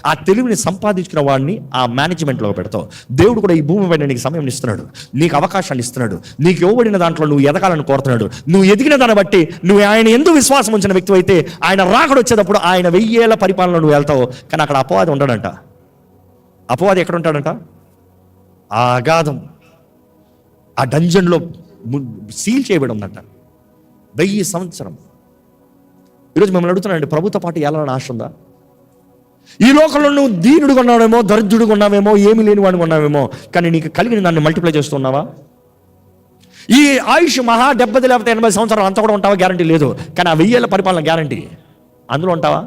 ఆ తెలివిని సంపాదించుకున్న వాడిని ఆ మేనేజ్మెంట్లో పెడతావు. దేవుడు కూడా ఈ భూమి పైన నీకు సమయం ఇస్తున్నాడు, నీకు అవకాశాన్ని ఇస్తున్నాడు, నీకు ఇవ్వబడిన దాంట్లో నువ్వు ఎదగాలని కోరుతున్నాడు. నువ్వు ఎదిగిన దాన్ని బట్టి నువ్వు ఆయన ఎందుకు విశ్వాసం ఉంచిన వ్యక్తి అయితే ఆయన రాకడ వచ్చేటప్పుడు ఆయన 1000 ఏళ్ల పరిపాలన నువ్వు వెళ్తావు. కానీ అక్కడ అపవాది ఉండడంట. అపవాది ఎక్కడ ఉంటాడంట? ఆ అగాధం, ఆ డంజన్లో సీల్ చేయబడి ఉందంట 1000 సంవత్సరం. ఈరోజు మిమ్మల్ని అడుగుతున్నానండి, ప్రభుత్వ పాటు వెళ్ళాలని ఆశ ఉందా? ఈ లోకంలో నువ్వు దీనుడుగా ఉన్నావేమో, దరిద్రుడుగా ఉన్నావేమో, ఏమి లేని వాడిగా ఉన్నావేమో, కానీ నీకు కలిగిన దాన్ని మల్టిప్లై చేస్తున్నావా? ఈ ఆయుష్ మహా 70 లేకపోతే 80 సంవత్సరాలు అంతా కూడా ఉంటావా? గ్యారంటీ లేదు. కానీ ఆ 1000 ఏళ్ల పరిపాలన గ్యారంటీ. అందులో ఉంటావా?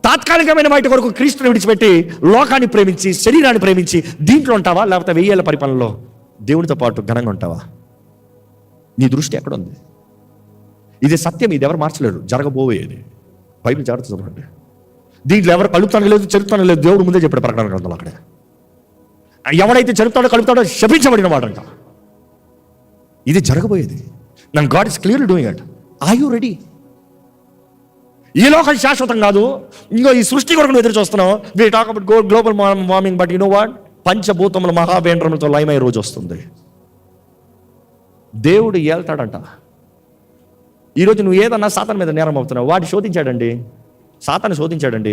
తాత్కాలికమైన వాటి కొరకు క్రీస్తుని విడిచిపెట్టి లోకాన్ని ప్రేమించి శరీరాన్ని ప్రేమించి దీంట్లో ఉంటావా? లేకపోతే 1000 ఏళ్ల పరిపాలనలో దేవునితో పాటు ఘనంగా ఉంటావా? నీ దృష్టి ఎక్కడ ఉంది? ఇది సత్యం, ఇది ఎవరు మార్చలేరు. జరగబోయేది. బైబిల్ జాగ్రత్త చదవండి. దీంట్లో ఎవరు కలుపుతాను లేదు, చెరుపుతాను లేదు. దేవుడు ముందే చెప్పాడు ప్రకటన గ్రంథంలో. అక్కడే ఎవడైతే చెరుపుతాడో కలుపుతాడో శపించబడిన వాడంట. ఇది జరగబోయేది. నన్ను God is clearly doing it. Are you ready? ఈ లోకం శాశ్వతం కాదు. ఇంకో ఈ సృష్టి కొరకు నువ్వు ఎదురు చూస్తున్నావు. We talk about global warming, but you know what? పంచభూతముల మహావేంద్రములతో లయమయ్యే రోజు వస్తుంది. దేవుడు ఏళ్తాడంట. ఈరోజు నువ్వు ఏదన్నా సాతాను మీద నేరం అవుతున్నావు. వాడు శోధించాడండి, సాతాను శోధించాడండి.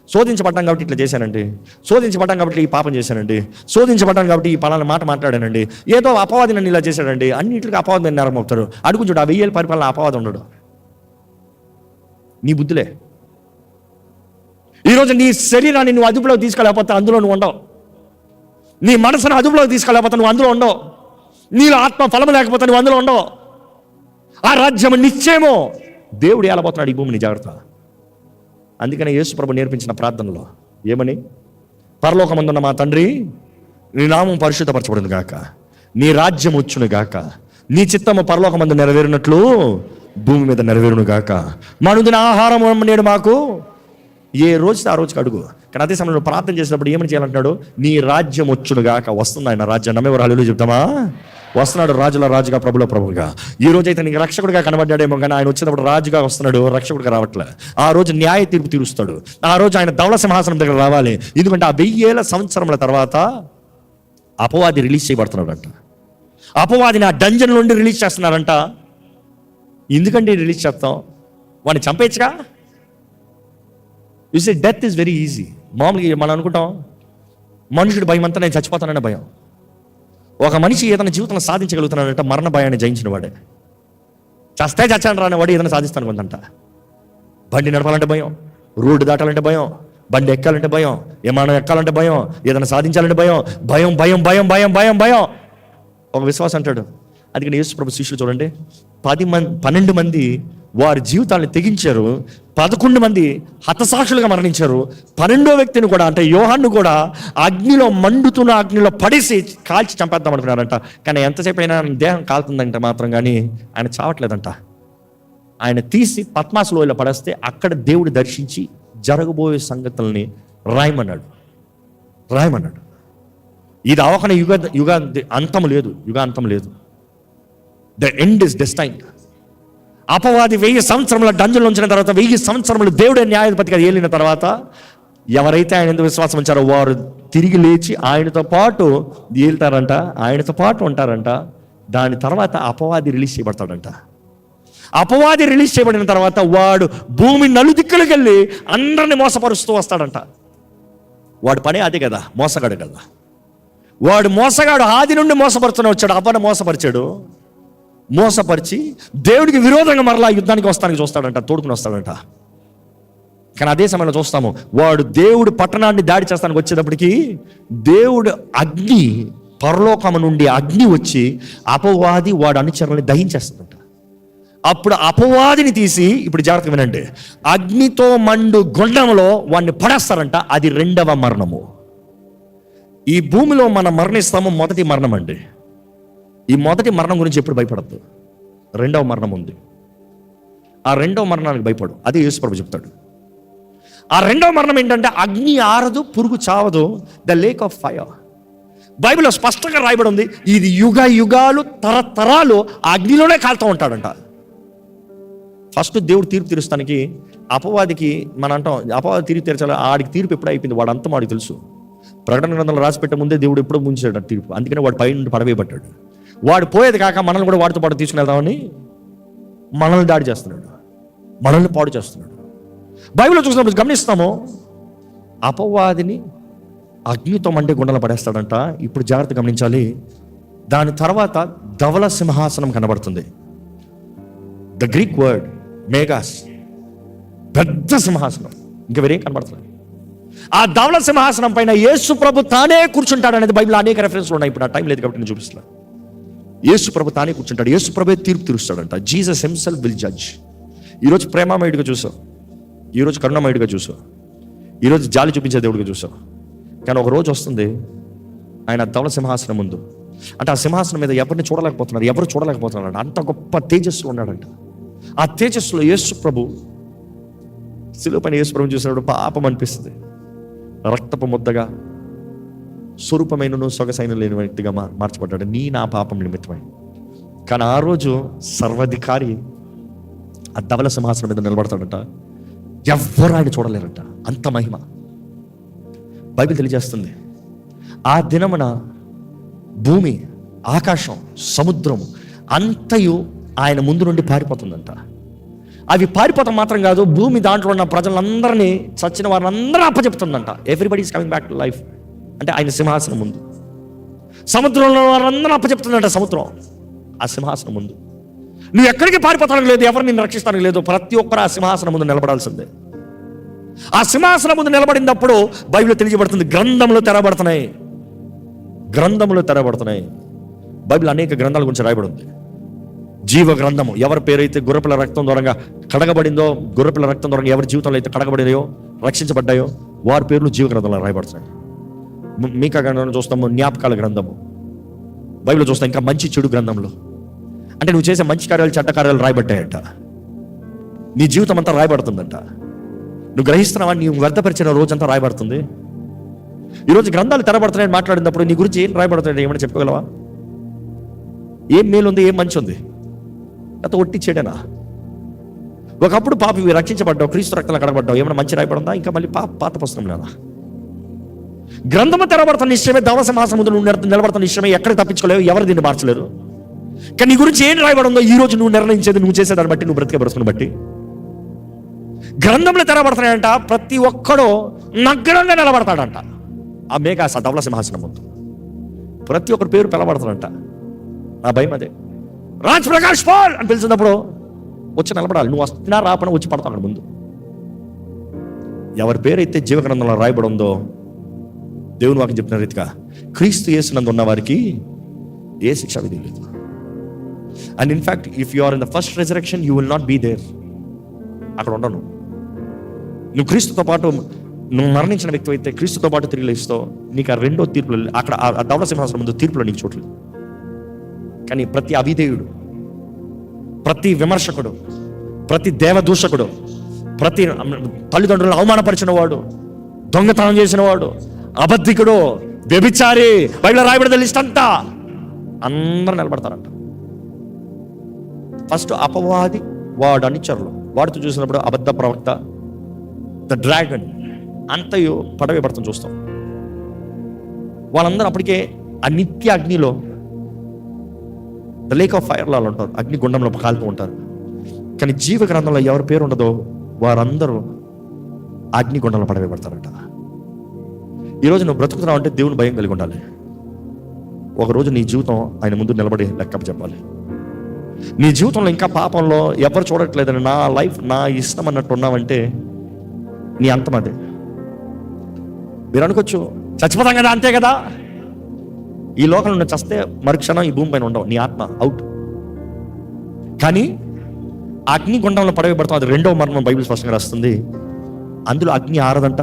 శోధించబడ్డాను కాబట్టి ఇట్లా చేశానండి, శోధించబడ్డాను కాబట్టి ఈ పాపం చేశానండి, శోధించబడ్డాను కాబట్టి ఈ పలానా మాట మాట్లాడానండి, ఏదో అపవాది నన్ను ఇలా చేశాడండి. అన్నింటికి అపవాది మీద నేరం అవుతారు. అడుగు చూడు, ఆ 1000 ఏళ్ల పరిపాలన అపవాది ఉండడు. నీ బుద్ధులే. ఈరోజు నీ శరీరాన్ని నువ్వు అదుపులోకి తీసుకోలేకపోతే అందులో నువ్వు ఉండవు. నీ మనసును అదుపులోకి తీసుకోలేకపోతే నువ్వు అందులో ఉండవు. నీలో ఆత్మ ఫలము లేకపోతే నువ్వు అందులో ఉండవు. ఆ రాజ్యం నిశ్చయమో దేవుడు ఏలబోతున్నాడు ఈ భూమిని. జాగ్రత్త. అందుకనే యేసు ప్రభు నేర్పించిన ప్రార్థనలో ఏమని? పరలోకమందున్న మా తండ్రి, నీ నామం పరిశుద్ధపరచబడును గాక, నీ రాజ్యం వచ్చును గాక, నీ చిత్తము పరలోకమందు నెరవేరినట్లు భూమి మీద నెరవేరును గాక, మా అనుదిన ఆహారం నేడు మాకు. ఏ రోజుతో ఆ రోజుకి అడుగు. కానీ అదే సమయంలో ప్రార్థన చేసినప్పుడు ఏమని చేయాలంటున్నాడు? నీ రాజ్యం వచ్చును గాక. వస్తుంది ఆయన రాజ్యం. నమ్మేవారు హల్లెలూయా చెప్తామా? వస్తున్నాడు రాజుల రాజుగా, ప్రభుల ప్రభుగా. ఈ రోజు అయితే నీకు రక్షకుడిగా కనబడ్డాడేమో, కానీ ఆయన వచ్చేటప్పుడు రాజుగా వస్తున్నాడు, రక్షకుడిగా రావట్లే. ఆ రోజు న్యాయ తీర్పు తీరుస్తాడు. ఆ రోజు ఆయన ధవళ సింహాసనం దగ్గర రావాలి. ఎందుకంటే ఆ 1000 ఏళ్ల సంవత్సరముల తర్వాత అపవాది రిలీజ్ చేయబడుతున్నాడంట. అపవాదిని ఆ డంజన్ నుండి రిలీజ్ చేస్తున్నారంట. ఎందుకంటే రిలీజ్ చేస్తాం? వాడిని చంపేయచ్చుగా. You say death is very easy. మామూలుగా మనం అనుకుంటాం మనుషుడు భయం అంతా నేను చచ్చిపోతాననే భయం. ఒక మనిషి ఏదైనా జీవితంలో సాధించగలుగుతున్నాడంటే మరణ భయాన్ని జయించిన వాడే. చచ్చాను రాని వాడు ఏదైనా సాధిస్తాను కొందంట. బండి నడపాలంటే భయం, రోడ్డు దాటాలంటే భయం, బండి ఎక్కాలంటే భయం, విమానం ఎక్కాలంటే భయం, ఏదైనా సాధించాలంటే భయం, భయం భయం భయం భయం భయం భయం. ఒక విశ్వాసం అంటాడు. అందుకని యేసు ప్రభు శిష్యులు చూడండి, 12 మంది వారి జీవితాన్ని తెగించారు, 11 మంది హతసాక్షులుగా మరణించారు. 12వ వ్యక్తిని కూడా, అంటే యోహాను కూడా అగ్నిలో, మండుతున్న అగ్నిలో పడేసి కాల్చి చంపేద్దాం అనుకున్నారంట. కానీ ఎంతసేపు అయినా దేహం కాలుతుందంట మాత్రం, కానీ ఆయన చావట్లేదంట. ఆయన తీసి పద్మాసు లోయలో పడేస్తే అక్కడ దేవుడు దర్శించి జరగబోయే సంగతుల్ని రాయమన్నాడు. ఇది అవకన యుగ అంతం లేదు, యుగాంతం లేదు. The end is destined. అపవాది 1000 సంవత్సరముల డంజన్లో ఉంచిన తర్వాత, 1000 సంవత్సరములు దేవుడే న్యాయాధిపతిగా ఏలిన తర్వాత, ఎవరైతే ఆయన ఎందుకు విశ్వాసం ఉంచారో వారు తిరిగి లేచి ఆయనతో పాటు ఏలుతారంట, ఆయనతో పాటు ఉంటారంట. దాని తర్వాత అపవాది రిలీజ్ చేయబడతాడంట. అపవాది రిలీజ్ చేయబడిన తర్వాత వాడు భూమి నలుదిక్కులకు వెళ్ళి అందరిని మోసపరుస్తూ వస్తాడంట. వాడు పనే అదే కదా, మోసగాడు కదా. వాడు మోసగాడు ఆది నుండి మోసపరుస్తూనే వచ్చాడు. అవ్వను మోసపరిచి దేవుడికి విరోధంగా మరలా యుద్ధానికి వస్తానికి చూస్తాడంట, తోడుకుని వస్తాడంట. కానీ అదే సమయంలో చూస్తాము, వాడు దేవుడు పట్టణాన్ని దాడి చేస్తానికి వచ్చేటప్పటికి దేవుడు అగ్ని, పరలోకము నుండి అగ్ని వచ్చి అపవాది వాడు అనుచరులని దహించేస్తుందంట. అప్పుడు అపవాదిని తీసి, ఇప్పుడు జాగ్రత్తగా వినండి, అగ్నితో మండు గుండంలో వాడిని పడేస్తారంట. అది 2వ మరణము. ఈ భూమిలో మనం మరణిస్తాము, మొదటి మరణం అండి. ఈ మొదటి మరణం గురించి ఎప్పుడు భయపడద్దు. 2వ మరణం ఉంది. ఆ 2వ మరణానికి భయపడు. అదే యేసు ప్రభు చెప్తాడు. ఆ 2వ మరణం ఏంటంటే అగ్ని ఆరదు, పురుగు చావదు, ద లేక్ ఆఫ్ ఫైర్. బైబిల్లో స్పష్టంగా రాయబడి ఉంది, ఇది యుగాలు తరతరాలు ఆ అగ్నిలోనే కాలుతూ ఉంటాడంట. ఫస్ట్ దేవుడు తీర్పు తీరుస్తానికి అపవాదికి మనం అంటాం, అపవాది తీర్పు తీర్చాలి, ఆడికి తీర్పు ఎప్పుడు అయిపోయింది వాడు అంతా వాడికి తెలుసు. ప్రకటన గ్రంథంలో రాసి పెట్టే ముందే దేవుడు ఎప్పుడో ముంచాడు తీర్పు. అందుకనే వాడు పై నుండి పడవేయబడ్డాడు. వాడు పోయేది కాక మనల్ని కూడా వాడితో పాటు తీసుకుని వెళ్దామని మనల్ని దాడి చేస్తున్నాడు, మనల్ని పాడు చేస్తున్నాడు. బైబిల్లో చూసినప్పుడు గమనిస్తాము, అపవాదిని అగ్నితో మండే గుండెలు పడేస్తాడంట. ఇప్పుడు జాగ్రత్త గమనించాలి. దాని తర్వాత ధవల సింహాసనం కనబడుతుంది. ద గ్రీక్ వర్డ్ మేగాస్, పెద్ద సింహాసనం, ఇంకా వేరేం కనబడుతుంది. ఆ ధవల సింహాసనం పైన యేసు ప్రభు తానే కూర్చుంటాడు అనేది బైబిల్ అనేక రెఫరెన్స్లు ఉన్నాయి. ఇప్పుడు ఆ టైం లేదు కాబట్టి నేను చూపిస్తున్నాను. యేసు ప్రభు తానే కూర్చుంటాడు, యేసు ప్రభు తీర్పు తీరుస్తాడంట. Jesus himself will judge. ఈరోజు ప్రేమామయుడిగా చూసావు, ఈరోజు కరుణామయుడిగా చూసావు, ఈరోజు జాలి చూపించే దేవుడిగా చూసావు. కానీ ఒక రోజు వస్తుంది, ఆయన ధవల సింహాసనం ముందు, అంటే ఆ సింహాసనం మీద ఎవరిని చూడలేకపోతున్నారు, ఎవరు చూడలేకపోతున్నారు. అంత గొప్ప తేజస్సులో ఉన్నాడంట. ఆ తేజస్సులో యేసు ప్రభు, శిలువ పైన యేసు ప్రభు చూసినప్పుడు పాపం అనిపిస్తుంది. రక్తపు ముద్దగా, స్వరూపమైనను సొగసైన లేని వ్యక్తిగా మార్చబడ్డాడు, నా పాపం నిమిత్తమై. కానీ ఆ రోజు సర్వాధికారి ఆ ధవల సింహాసనం మీద నిలబడతాడంట. ఎవ్వరు ఆయన చూడలేరంట, అంత మహిమ. బైబిల్ తెలియజేస్తుంది, ఆ దినమున భూమి, ఆకాశం, సముద్రం అంతయు ఆయన ముందు నుండి పారిపోతుందంట. అవి పారిపోతాం మాత్రం కాదు, భూమి దాంట్లో ఉన్న ప్రజలందరినీ, చచ్చిన వారిని అందరూ అప్పచెప్తుందంట. Everybody is coming back to life, అంటే ఆయన సింహాసనం ముందు. సముద్రంలో వారందరూ అప్పచెప్తుందంట సముద్రం ఆ సింహాసనం ముందు. నువ్వు ఎక్కడికి పారిపోతానికి లేదు, ఎవరు నిన్ను రక్షిస్తానికి లేదు, ప్రతి ఒక్కరు ఆ సింహాసనం ముందు నిలబడాల్సిందే. ఆ సింహాసనం ముందు నిలబడినప్పుడు బైబిల్ తెలియజేయబడుతుంది, గ్రంథములు తెరబడుతున్నాయి, గ్రంథములు తెరబడుతున్నాయి. బైబిల్ అనేక గ్రంథాల గురించి రాయబడి ఉంది. జీవ గ్రంథము, ఎవరి పేరైతే గొర్రెపిల్ల రక్తం ద్వారా కడగబడిందో, గొర్రెపిల్ల రక్తం ద్వారా ఎవరి జీవితంలో అయితే కడగబడినాయో, రక్షించబడ్డాయో, వారి పేర్లు జీవ గ్రంథంలో రాయబడుతున్నాయి. మీకా గ్రంథంలో చూస్తాము, జ్ఞాపకాల గ్రంథము. బైబిల్లో చూస్తాం ఇంకా మంచి చెడు గ్రంథంలో, అంటే నువ్వు చేసే మంచి కార్యాలు, చెడ్డ కార్యాలు రాయబడ్డాయంట. నీ జీవితం అంతా రాయబడుతుందంట. నువ్వు గ్రహిస్తున్నావా? నీవు వ్యర్థపరిచిన రోజంతా రాయబడుతుంది. ఈరోజు గ్రంథాలు తెరబడుతున్నాయని మాట్లాడినప్పుడు నీ గురించి ఏం రాయబడుతుంది ఏమైనా చెప్పగలవా? ఏం మేలు ఉంది, ఏం మంచి ఉంది? అత ఒట్టి చెడేనా? ఒకప్పుడు పాపి రక్షించబడ్డావు, క్రీస్తు రక్తంలో కడగబడ్డావు, ఏమైనా మంచి రాయబడిందా? ఇంకా మళ్ళీ పాత పుస్తకం లేదా? గ్రంథము తెరబడుతున్న నిశ్చయమే, ధవల సింహాసనం ముందు నువ్వు నిలబడుతున్న నిశ్చయమే, ఎక్కడ తప్పించుకోలేవు, ఎవరు దీన్ని మార్చలేరు. కానీ నీ గురించి ఏం రాయబడి ఉందో ఈ రోజు నువ్వు నిర్ణయించేది, నువ్వు చేసేదాన్ని బట్టి, నువ్వు బ్రతికే బ్రతుకుని బట్టి. గ్రంథంలో తెరబడుతున్నాయంట. ప్రతి ఒక్కడూ నగ్నంగా నిలబడతాడంట ఆ మేఘాస ధవల సింహాసనం ముందు. ప్రతి ఒక్కరి పేరు పిలబడతాడంట. నా భయం అదే. రాజ్ ప్రకాష్ పాల్ అని పిలిచినప్పుడు వచ్చి నిలబడాలి. నువ్వు వస్తున్నా రాపన వచ్చి పడతాడు ముందు. ఎవరి పేరైతే జీవ గ్రంథంలో రాయబడి ఉందో, దేవుని వాక్యం చెప్పిన రీతిగా క్రీస్తు యేసునందు ఉన్న వారికి ఏ శిక్ష విధి లేదు. And in fact if you are in the first resurrection you will not be there. అక్కడ ఉండను. నువ్వు క్రీస్తుతో పాటు, నువ్వు మరణించిన వ్యక్తి అయితే క్రీస్తుతో పాటు తిరిగి లేస్తావు. నీకు ఆ రెండో తీర్పులో, అక్కడ ఆ ధవల సింహాసనం ముందు తీర్పులో నీకు చోట్లేదు. కానీ ప్రతి అవిధేయుడు, ప్రతి విమర్శకుడు, ప్రతి దేవదూషకుడు, ప్రతి తల్లిదండ్రులను అవమానపరిచిన వాడు, దొంగతనం చేసిన వాడు, అబద్ధికుడు, వ్యభిచారి, బైబిల్లో రాయబడిన లిస్ట్ అంతా అందరూ నిలబడతారంట. ఫస్ట్ అపవాది, వాడు అనుచరులు, వాడితో చూసినప్పుడు అబద్ధ ప్రవక్త, ద డ్రాగన్ అంతయు పడవేయబడతాం చూస్తాం. వాళ్ళందరూ అప్పటికే ఆ నిత్య అగ్నిలో, ద లేక్ ఆఫ్ ఫైర్లో ఉంటారు, అగ్ని గుండంలో కాలుతూ ఉంటారు. కానీ జీవ గ్రంథంలో ఎవరి పేరు ఉండదో వారందరూ అగ్ని గుండంలో పడవేయబడతారంట. ఈరోజు నువ్వు బ్రతుకుతున్నావు అంటే దేవుని భయం కలిగి ఉండాలి. ఒకరోజు నీ జీవితం ఆయన ముందు నిలబడి లెక్క చెప్పాలి. నీ జీవితంలో ఇంకా పాపంలో ఎవరు చూడట్లేదని, నా లైఫ్ నా ఇష్టం అన్నట్టు ఉన్నావంటే నీ అంతం అదే. మీరు అనుకోవచ్చు చచ్చిపోతాం కదా, అంతే కదా. ఈ లోకంలో నువ్వు చస్తే మరుక్షణం ఈ భూమి పైన ఉండవు, నీ ఆత్మ అవుట్. కానీ అగ్ని గుండంలో పడవేయబడతాం, అది రెండవ మరణం బైబిల్ స్పష్టంగా రాస్తుంది. అందులో అగ్ని ఆరదంట,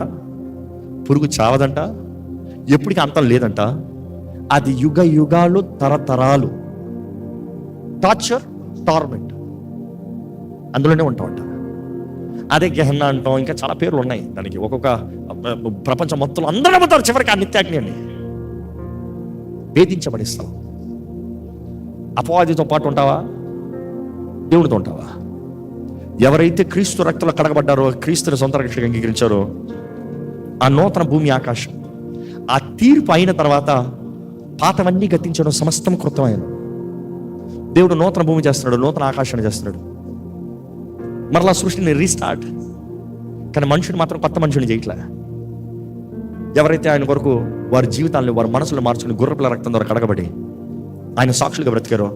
పురుగు చావదంట, ఎప్పటికీ అంతం లేదంట. అది యుగ యుగాలు, తరతరాలు టార్చర్, టార్మెంట్ అందులోనే ఉంటామంట. అదే గెహన్నా అంటాం, ఇంకా చాలా పేర్లు ఉన్నాయి దానికి. ఒక్కొక్క ప్రపంచం మొత్తం అందరూ నమ్ముతారు చివరికి ఆ నిత్యాగ్ని అని. వేధించబడిస్తాం. అపవాదితో పాటు ఉంటావా, దేవుడితో ఉంటావా? ఎవరైతే క్రీస్తు రక్తంలో కడగబడ్డారో, క్రీస్తుని సొంత రక్షణగా అంగీకరించారో, ఆ నూతన భూమి ఆకాశం, ఆ తీర్పు అయిన తర్వాత పాతవన్నీ గతించడం, సమస్తం కృతమైన దేవుడు నూతన భూమి చేస్తున్నాడు, నూతన ఆకాశాన్ని చేస్తున్నాడు, మరలా సృష్టిని రీస్టార్ట్. కానీ మనుషుడు మాత్రం కొత్త మనుషుని చేయట్లే. ఎవరైతే ఆయన కొరకు వారి జీవితాలను, వారి మనసులు మార్చుకుని గుర్రపిల్ల రక్తం ద్వారా కడగబడి ఆయన సాక్షులుగా బ్రతికారో,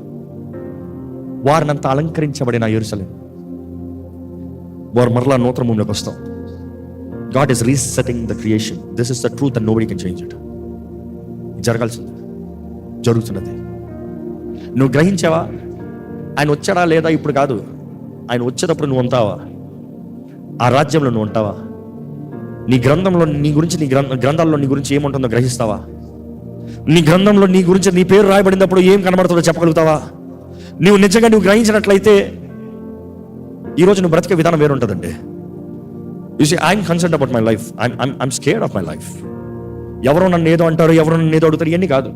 వారినంతా అలంకరించబడిన యెరూషలేము, వారు మరలా నూతన భూమిలోకి వస్తాం. God is resetting the creation. This is the truth and nobody can change it. జరగాల్సింది, జరుగుతున్నది. నువ్వు గ్రహించావా? ఆయన వచ్చాడా లేదా ఇప్పుడు కాదు, ఆయన వచ్చేటప్పుడు నువ్వు ఉంటావా? ఆ రాజ్యంలో నువ్వు ఉంటావా? నీ గ్రంథంలో నీ గురించి, నీ గ్రంథాల్లో నీ గురించి ఏముంటుందో గ్రహిస్తావా? నీ గ్రంథంలో నీ గురించి, నీ పేరు రాయబడినప్పుడు ఏం కనబడుతుందో చెప్పగలుగుతావా? నువ్వు నిజంగా నువ్వు గ్రహించినట్లయితే ఈరోజు నువ్వు బ్రతికే విధానం వేరుంటుందండి. You see, I'm concerned about my life. I'm scared of my life. ఎవరో నన్ను ఏదో అంటారు, ఎవరో నన్ను ఏదో అడుగుతారు, ఇవన్నీ కాదు.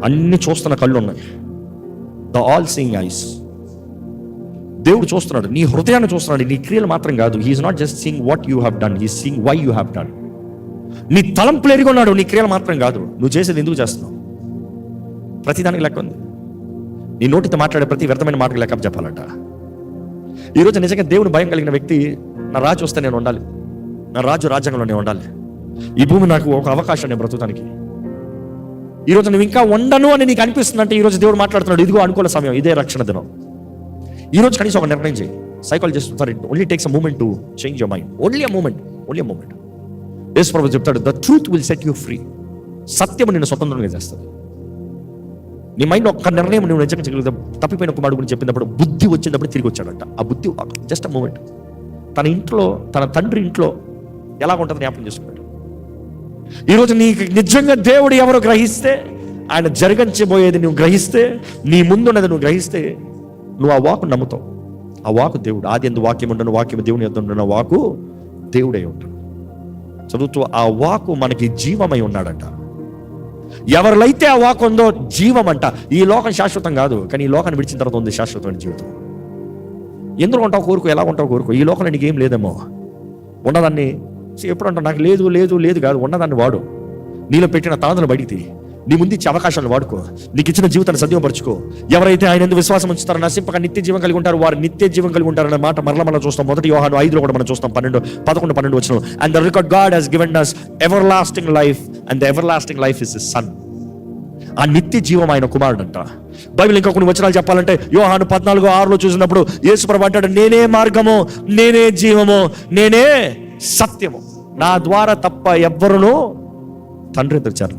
అన్ని చూస్తున్న కళ్ళు ఉన్నాయి, ద ఆల్ సీయింగ్ ఐస్. దేవుడు చూస్తున్నాడు, నీ హృదయాన్ని చూస్తున్నాడు, నీ క్రియలు మాత్రం కాదు. He's not just seeing what you have done, he's seeing why you have done. నీ తలంపులు ఎరిగి ఉన్నాడు, నీ క్రియలు మాత్రం కాదు. నువ్వు చేసేది ఎందుకు చేస్తున్నావు? ప్రతిదానికి లెక్క ఉంది. నీ నోటితో మాట్లాడే ప్రతి వ్యర్థమైన మాటకు లెక్క చెప్పాలంట. ఈరోజు నిజంగా దేవుని భయం కలిగిన వ్యక్తి, నా రాజు వస్తే నేను ఉండాలి, నా రాజు రాజ్యాంగంలో నేను ఉండాలి, ఈ భూమి నాకు ఒక అవకాశం నేను బ్రతుకుతానికి. ఈరోజు నువ్వు ఇంకా ఉండను అని నీకు అనిపిస్తుందంటే ఈరోజు దేవుడు మాట్లాడుతున్నాడు, ఇదిగో అనుకూల సమయం, ఇదే రక్షణ దినం. ఈరోజు కనీసం ఒక నిర్ణయం చేయి. Psychologist for it only takes a moment to change your mind. Only a moment. Yesu ప్రభువు చెప్తాడు, the truth will set you free. సత్యము నిన్ను స్వతంత్రంగా చేస్తుంది. నీ మైండ్ ఒక్క నిర్ణయం నువ్వు నిజంగా చేయగలుగుతావు. తప్పిపోయిన కుమారుడు గురించి చెప్పినప్పుడు బుద్ధి వచ్చినప్పుడు తిరిగి వచ్చాడంట. ఆ బుద్ధి జస్ట్ అ మూమెంట్. తన ఇంట్లో, తన తండ్రి ఇంట్లో ఎలా ఉంటుంది జ్ఞాపకం చేసుకున్నాడు. ఈరోజు నీకు నిజంగా దేవుడు ఎవరు గ్రహిస్తే, ఆయన జరిగించబోయేది నువ్వు గ్రహిస్తే, నీ ముందున్నది నువ్వు గ్రహిస్తే, నువ్వు ఆ వాకు నమ్ముతావు. ఆ వాకు దేవుడు. ఆది యందు వాక్యం ఉండను, వాక్యం దేవుని యొద్ద ఉండను, వాకు దేవుడై ఉంటాడు. చదువుతూ ఆ వాకు మనకి జీవమై ఉన్నాడంట. ఎవరిలైతే ఆ వాక్ ఉందో జీవం అంట. ఈ లోకం శాశ్వతం కాదు, కానీ ఈ లోకాన్ని విడిచిన తర్వాత ఉంది శాశ్వతమైన జీవితం. ఎందుకు ఉంటావు కోరుకో, ఎలా ఉంటావు కోరుకో. ఈ లోకంలో నీకు ఏం లేదేమో, ఉన్నదాన్ని ఎప్పుడు అంటావు, నాకు లేదు లేదు లేదు కాదు. ఉన్నదాన్ని వాడు. నీలో పెట్టిన తాదులు బయటికి తీ, నీ ముందు ఇచ్చే అవకాశాలను వాడుకో, నీకు ఇచ్చిన జీవితాన్ని సద్వినియోగపరచుకో. ఎవరైతే ఆయన ఎందుకు విశ్వాసం ఉంచుతారో నశింపక నిత్య జీవం కలిగి ఉంటారు, వారు నిత్య జీవం కలిగి ఉంటారనే మాట మరలా చూస్తాం. 1 యోహాను 5 కూడా మనం చూస్తాం, 11-12 వచనం. And the record God has given us everlasting life and the everlasting life is his son. ఆ నిత్య జీవం ఆయన కుమారుడు అంట. బైబిల్ ఇంకా కొన్ని వచనాలు చెప్పాలంటే యోహాను 14:6 చూసినప్పుడు యేసు ప్రభువు అంటాడు, నేనే మార్గము, నేనే జీవము, నేనే సత్యము, నా ద్వారా తప్ప ఎవ్వరును తండ్రి తెచ్చారు.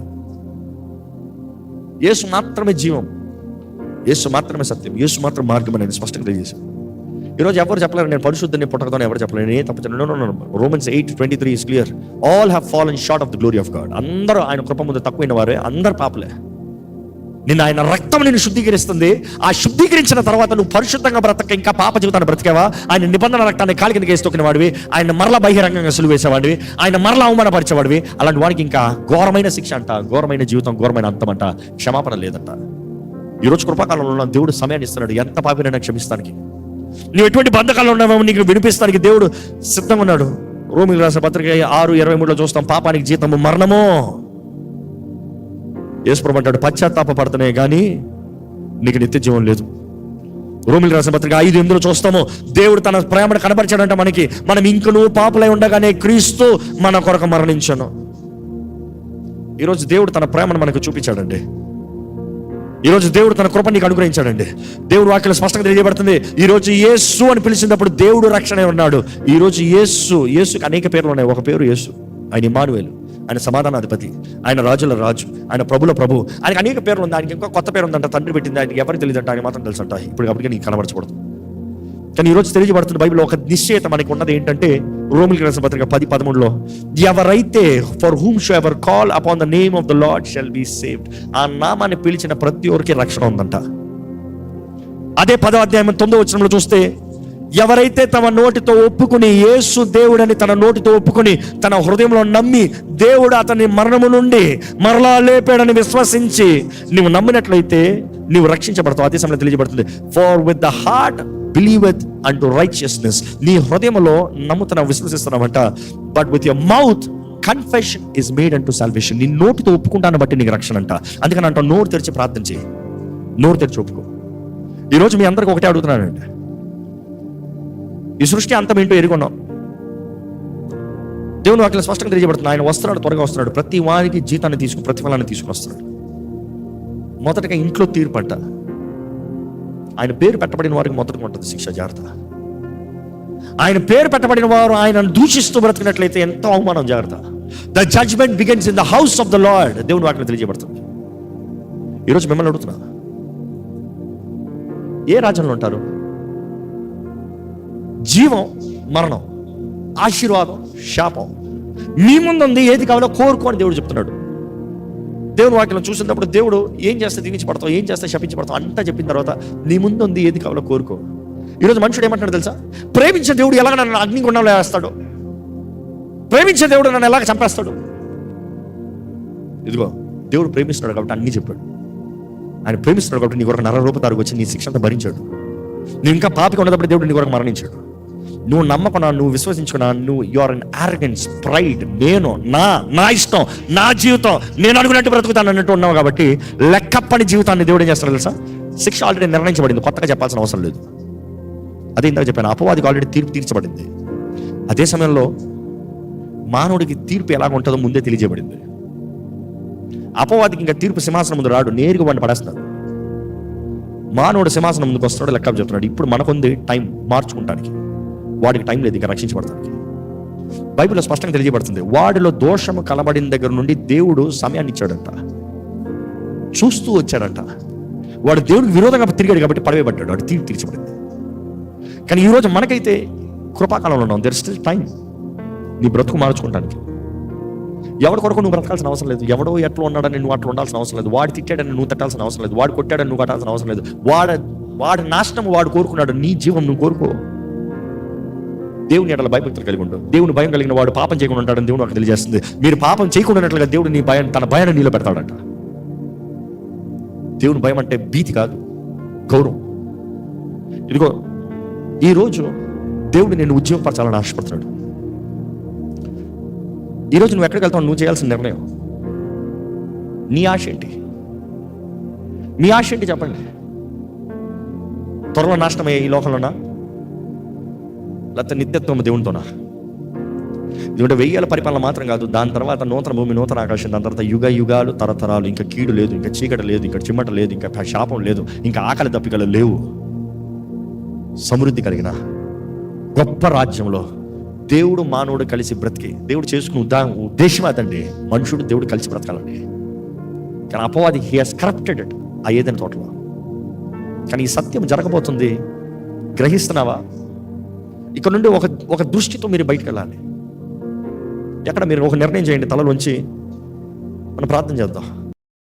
యేసు మాత్రమే జీవం, యేసు మాత్రమే సత్యం, యేసు మాత్రం మార్గం అనేది స్పష్టంగా తెలియజేశాం. ఈరోజు ఎవరు చెప్పలేరు నేను పరిశుద్ధుని పుట్టకతో ఎవరు చెప్పలేరు, నేను తప్ప. Romans 8:23 is clear. All have fallen short of the glory of God. అందరూ ఆయన కృప ముందు తక్కువైన వారే, అందరు పాపలే. నిన్ను ఆయన రక్తం నిన్ను శుద్ధీకరిస్తుంది. ఆ శుద్ధీకరించిన తర్వాత నువ్వు పరిశుద్ధంగా బ్రతక, ఇంకా పాప జీవితాన్ని బ్రతికేవా? ఆయన నిబంధన రక్తాన్ని కాలి కింద వేసి తొక్కిన వాడివి, ఆయన మరలా బహిరంగంగా సులువు వేసేవాడివి, ఆయన మరలా అవమానపరిచేవాడివి. అలాంటి వాడికి ఇంకా ఘోరమైన శిక్ష అంట, ఘోరమైన జీవితం, ఘోరమైన అంతం అంట, క్షమాపణ లేదంట. ఈరోజు కృపాకాలంలో దేవుడు సమయాన్ని ఇస్తున్నాడు, ఎంత పాపినైనా క్షమిస్తానికి. నువ్వు ఎటువంటి బంధకాల్లో ఉన్నామో నీకు వినిపిస్తానికి దేవుడు సిద్ధంగా ఉన్నాడు. రోమీయులకు రాసిన పత్రిక 6:23 చూస్తాం, పాపానికి జీతము మరణము. యేసు ప్రభువు అంటాడు, పశ్చాత్తాప పడతనే కానీ నీకు నిత్య జీవం లేదు. రోమీయులకు రాసిన పత్రిక 5:8 చూస్తాము, దేవుడు తన ప్రేమను కనబరిచాడంట మనకి. మనం ఇంకనూ పాపులై ఉండగానే క్రీస్తు మన కొరకు మరణించను. ఈరోజు దేవుడు తన ప్రేమను మనకు చూపించాడండి. ఈరోజు దేవుడు తన కృప నీకు అనుగ్రహించాడండి. దేవుడు వాక్యం స్పష్టంగా తెలియజేయబడుతుంది. ఈరోజు యేసు అని పిలిచినప్పుడు దేవుడు రక్షణ ఉన్నాడు. ఈరోజు యేసుకి అనేక పేర్లు ఉన్నాయి. ఒక పేరు యేసు, ఆయన ఇమ్మానుయేలు, ఆయన సమాధానాధిపతి, ఆయన రాజుల రాజు, ఆయన ప్రభుల ప్రభు. ఆయనకి అనేక పేర్లు ఉంది. ఆయనకి ఇంకా కొత్త పేరు ఉందంట, తండ్రి పెట్టింది. ఆయనకి ఎవరికి తెలియదంట, ఆయన మాత్రం తెలుసంట. ఇప్పుడు అప్పటికే నీకు కనబరచకూడదు. కానీ ఈరోజు తెలియజేయబడుతున్న బైబిల్లో ఒక నిశ్చయత మనకి ఉన్నది ఏంటంటే, రోమీయులకు రాసిన పత్రిక 10:13 ఎవరైతే for whom show ever call upon the name of the lord shall be saved. ఆ నామాన్ని పిలిచిన ప్రతి ఒక్కరికి రక్షణ ఉందంట. అదే 10వ అధ్యాయం 9వ వచనంలో చూస్తే, ఎవరైతే తమ నోటితో ఒప్పుకుని యేసు దేవుడని తన నోటితో ఒప్పుకుని తన హృదయంలో నమ్మి దేవుడు అతని మరణము నుండి మరలా లేపాడని విశ్వసించి నువ్వు నమ్మినట్లయితే నువ్వు రక్షించబడతావు. అదే సమయంలో తెలియజేయబడుతుంది, for with the heart believeth unto righteousness. నీ హృదయంలో నమ్ముతున్నావు, విశ్వసిస్తున్నావంట. But with your mouth confession is made unto salvation. నీ నోటితో ఒప్పుకుంటాను బట్టి నీకు రక్షణ అంట. అందుకని అంటావు, నోరు తెరిచి ప్రార్థన చేయి, నోరు తెరిచి ఒప్పుకో. ఈరోజు మీ అందరికి ఒకటే అడుగుతున్నానండి, ఈ సృష్టి అంతం ఏంటో ఎరుగున్నాం. దేవుని వాక్యం స్పష్టంగా తెలియజేయబడుతుంది, ఆయన వస్తున్నాడు, త్వరగా వస్తున్నాడు. ప్రతి వారికి జీతాన్ని ప్రతిఫలాన్ని తీసుకుని వస్తున్నాడు. మొదటగా ఇంట్లో తీర్పు అంట. ఆయన పేరు పెట్టబడిన వారికి మొదటగా ఉంటుంది శిక్ష, జాగ్రత్త. ఆయన పేరు పెట్టబడిన వారు ఆయనను దూషిస్తూ బ్రతికినట్లయితే ఎంతో అవమానం, జాగ్రత్త. The judgement begins in the house of the Lord. దేవుని వాక్యం తెలియజేయబడుతుంది. ఈరోజు మిమ్మల్ని అడుగుతున్నా, ఏ రాజ్యంలో ఉంటారు? జీవం, మరణం, ఆశీర్వాదం, శాపం మీ ముందుంది. ఏది కావాలో కోరుకోని దేవుడు చెప్తున్నాడు. దేవుని వాక్యం చూసినప్పుడు దేవుడు ఏం చేస్తే దీవించబడతావు, ఏం చేస్తే శపించబడతావు అంతా చెప్పిన తర్వాత నీ ముందు ఉంది, ఏది కావాలో కోరుకో. ఈరోజు మనుషుడు ఏమంటాడు తెలుసా? ప్రేమించే దేవుడు ఎలాగ నన్ను అగ్నిగుండంలో వేస్తాడు, ప్రేమించే దేవుడు నన్ను ఎలాగ చంపేస్తాడు. ఇదిగో దేవుడు ప్రేమిస్తున్నాడు కాబట్టి అన్నీ చెప్పాడు. ఆయన ప్రేమిస్తున్నాడు కాబట్టి నీ కొరకు నరరూపతారుకు వచ్చి నీ శిక్ష అంతా భరించాడు. నువ్వు ఇంకా పాపిగా ఉన్నప్పుడు దేవుడు నీ కొరకు మరణించాడు. నువ్వు నమ్మకున్నా, నువ్వు విశ్వసించుకున్నా, నువ్వు you are an arrogance, pride, నేను నా ఇష్టం, నా జీవితం, నేను అనుకున్నట్టు బ్రతుకుతాను అన్నట్టు ఉన్నావు కాబట్టి లెక్కప్పని జీవితాన్ని దేవుడు ఏం చేస్తాడు తెలుసా? శిక్ష ఆల్రెడీ నిర్ణయించబడింది, కొత్తగా చెప్పాల్సిన అవసరం లేదు. అదే ఇందాక చెప్పాను, అపవాదికి ఆల్రెడీ తీర్పు తీర్చబడింది. అదే సమయంలో మానవుడికి తీర్పు ఎలాగ ఉంటుందో ముందే తెలియజేయబడింది. అపవాదికి ఇంకా తీర్పు సింహాసనం ముందు రాడు, నేరుగా వాడిని పడేస్తాడు. మానవుడు సింహాసనం ముందుకు వస్తున్నాడు, లెక్క చెప్తున్నాడు. ఇప్పుడు మనకుంది టైం మార్చుకుంటానికి, వాడికి టైం లేదు ఇంకా రక్షించబడతానికి. బైబిల్లో స్పష్టంగా తెలియజేయబడుతుంది, వాడిలో దోషము కనబడిన దగ్గర నుండి దేవుడు సమయాన్ని ఇచ్చాడంట, చూస్తూ వచ్చాడంట. వాడు దేవుడికి విరోధంగా తిరిగాడు కాబట్టి పడవేయబడ్డాడు, వాడు తీర్పు తీర్చబడింది. కానీ ఈరోజు మనకైతే కృపాకాలంలో ఉన్నాం. దెర్ స్టిల్ టైం నీ బ్రతుకు మార్చుకుంటానికి. ఎవరి కొరకు నువ్వు బ్రతకాల్సిన అవసరం లేదు. ఎవడో ఎట్లా ఉన్నాడని నువ్వు అట్లా ఉండాల్సిన అవసరం లేదు. వాడు తిట్టాడని నువ్వు తట్టాల్సిన అవసరం లేదు. వాడు కొట్టాడని నువ్వు కట్టాల్సిన అవసరం లేదు. వాడి నాశనం వాడు కోరుకున్నాడు, నీ జీవం నువ్వు కోరుకో. దేవుని ఎడల భయభక్తులు కలిగి ఉండు. దేవుని భయం కలిగిన వాడు పాపం చేయకుండా ఉంటాడని దేవుడు నాకు తెలియజేస్తుంది. మీరు పాపం చేయకుండా దేవుడు నీ భయం, తన భయాన్ని నీలో పెడతాడంట. దేవుని భయం అంటే భీతి కాదు, గౌరవం. ఇదిగో ఈరోజు దేవుడు నిన్ను ఉద్యోగపరచాలని ఆశపడుతున్నాడు. ఈరోజు నువ్వు ఎక్కడికి వెళ్తావు? నువ్వు చేయాల్సిన నిర్ణయం. నీ ఆశ ఏంటి? మీ ఆశ ఏంటి చెప్పండి? త్వరలో నాశనమయ్యే ఈ లోకంలోనా, లేకపోతే నిత్యత్వం దేవునితోనా? ఎందుకంటే 1000 పరిపాలన మాత్రం కాదు, దాని తర్వాత నూతన భూమి, నూతన ఆకాశం, దాని తర్వాత యుగ యుగాలు, తరతరాలు. ఇంకా కీడు లేదు, ఇంకా చీకటి లేదు, ఇంకా చిమ్మట లేదు, ఇంకా శాపం లేదు, ఇంకా ఆకలి దప్పికలు లేవు. సమృద్ధి కలిగిన గొప్ప రాజ్యంలో దేవుడు మానవుడు కలిసి బ్రతికి, దేవుడు చేసుకున్న ఉద్దేశం అదండి. మనుషుడు దేవుడు కలిసి బ్రతకాలండి. కానీ అపవాది హీ హాస్ కరప్టెడ్ ఇట్, ఆ ఏదైనా తోటలో. కానీ ఈ సత్యం జరగబోతుంది, గ్రహిస్తున్నావా? ఇక్కడ నుండి ఒక దృష్టితో మీరు బయటకు వెళ్ళాలి. ఎక్కడ మీరు ఒక నిర్ణయం చేయండి, తలలోంచి మనం ప్రార్థన చేద్దాం.